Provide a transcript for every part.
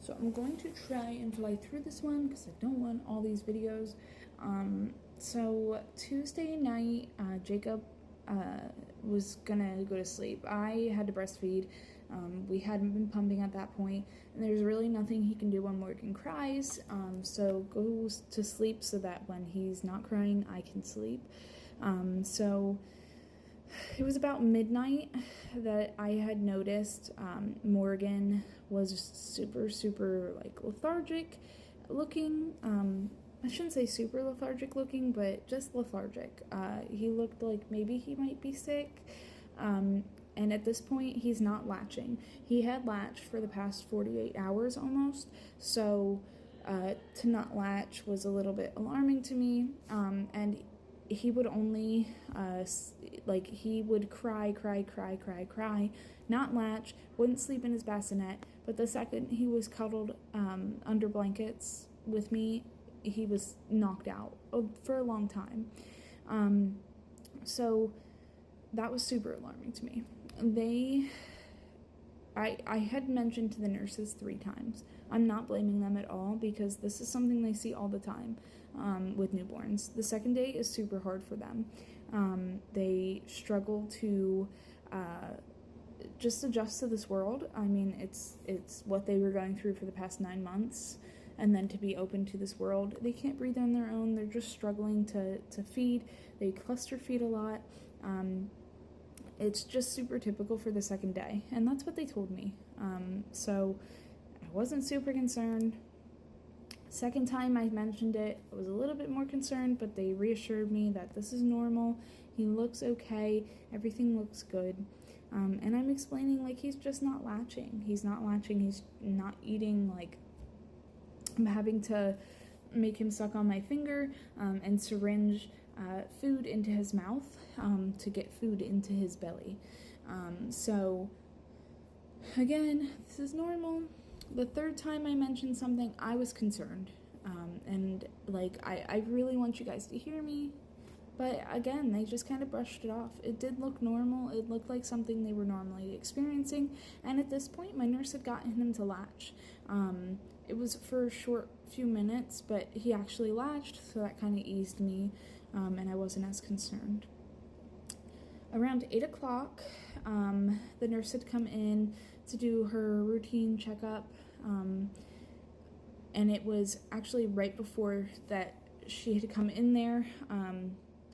So I'm going to try and fly through this one because I don't want all these videos. So Tuesday night, Jacob was gonna go to sleep. I had to breastfeed. We hadn't been pumping at that point, and there's really nothing he can do when Morgan cries. So goes to sleep so that when he's not crying, I can sleep. So it was about midnight that I had noticed Morgan was super like lethargic looking. I shouldn't say super lethargic looking, but just lethargic. He looked like maybe he might be sick. And at this point, he's not latching. He had latched for the past 48 hours almost. So to not latch was a little bit alarming to me. And he would only, he would cry, not latch, wouldn't sleep in his bassinet. But the second he was cuddled under blankets with me, he was knocked out for a long time. So that was super alarming to me. I had mentioned to the nurses 3 times. I'm not blaming them at all because this is something they see all the time with newborns. The second day is super hard for them. They struggle to just adjust to this world. I mean, it's what they were going through for the past 9 months, and then to be open to this world. They can't breathe on their own. They're just struggling to feed. They cluster feed a lot. It's just super typical for the second day, and that's what they told me. So I wasn't super concerned. Second time I mentioned it, I was a little bit more concerned, but they reassured me that this is normal. He looks okay. Everything looks good. And I'm explaining, like, he's just not latching. He's not latching. He's not eating. Like, I'm having to make him suck on my finger and syringe food into his mouth to get food into his belly. So again, this is normal. The third time I mentioned something, I was concerned. And like, I really want you guys to hear me. But again, they just kind of brushed it off. It did look normal. It looked like something they were normally experiencing. And at this point, my nurse had gotten him to latch. It was for a short few minutes, but he actually latched, so that kind of eased me, and I wasn't as concerned. Around 8 o'clock, the nurse had come in to do her routine checkup, and it was actually right before that she had come in there.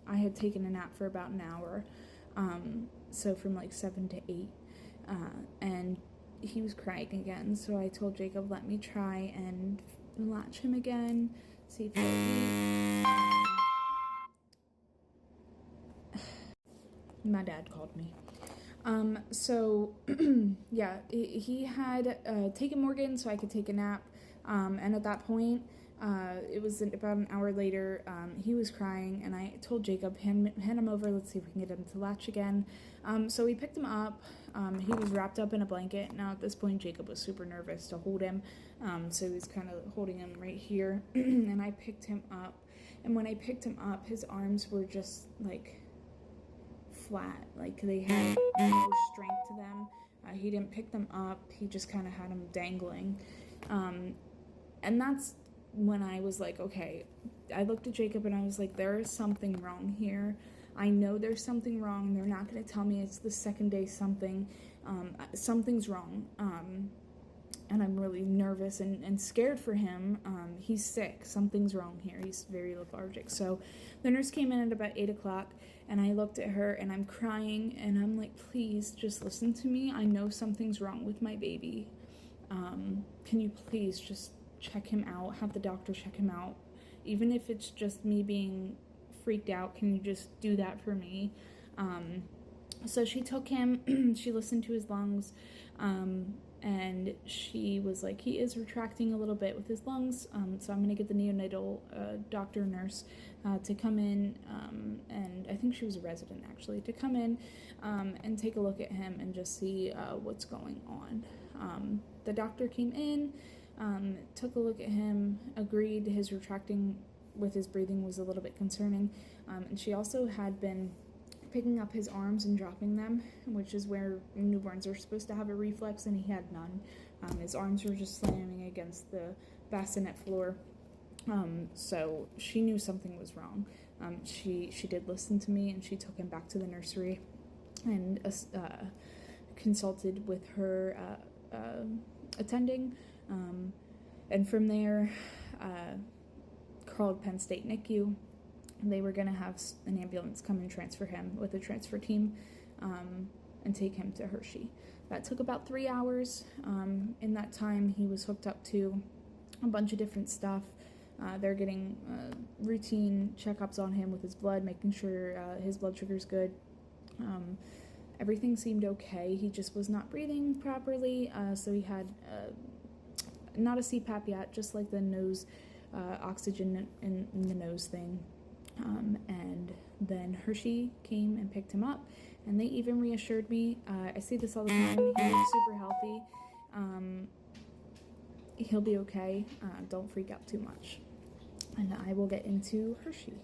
I had taken a nap for about an hour, so from like 7 to 8, and he was crying again, so I told Jacob, let me try and latch him again, see if he'll eat. My dad called me. So, yeah, he had taken Morgan so I could take a nap, and at that point, it was about an hour later, he was crying, and I told Jacob, hand him over, let's see if we can get him to latch again. So we picked him up. He was wrapped up in a blanket. Now at this point, Jacob was super nervous to hold him, so he was kind of holding him right here, and I picked him up, and when I picked him up, his arms were just, like, flat, like they had no strength to them. He didn't pick them up, he just kind of had them dangling, and that's when I was like, okay, I looked at Jacob and I was like, there is something wrong here. I know there's something wrong. They're not going to tell me it's the second day something. Something's wrong. And I'm really nervous and scared for him. He's sick. Something's wrong here. He's very lethargic. So the nurse came in at about 8 o'clock, and I looked at her, and I'm crying, and I'm like, please, just listen to me. I know something's wrong with my baby. Can you please just check him out, have the doctor check him out? Even if it's just me being freaked out, can you just do that for me? So she took him, she listened to his lungs, and she was like, he is retracting a little bit with his lungs, so I'm going to get the neonatal doctor nurse to come in, and I think she was a resident actually, to come in and take a look at him and just see what's going on. The doctor came in, took a look at him, agreed his retracting with his breathing was a little bit concerning, and she also had been picking up his arms and dropping them, which is where newborns are supposed to have a reflex, and he had none. His arms were just slamming against the bassinet floor. So she knew something was wrong. She did listen to me, and she took him back to the nursery and consulted with her attending. And from there, called Penn State NICU. They were going to have an ambulance come and transfer him with a transfer team and take him to Hershey. That took about 3 hours. In that time, he was hooked up to a bunch of different stuff. They're getting routine checkups on him with his blood, making sure his blood sugar's good. Everything seemed okay. He just was not breathing properly, so he had not a CPAP yet, just like the nose oxygen in the nose thing. And then Hershey came and picked him up, and they even reassured me. I say this all the time. He's super healthy. He'll be okay. Don't freak out too much. And I will get into Hershey.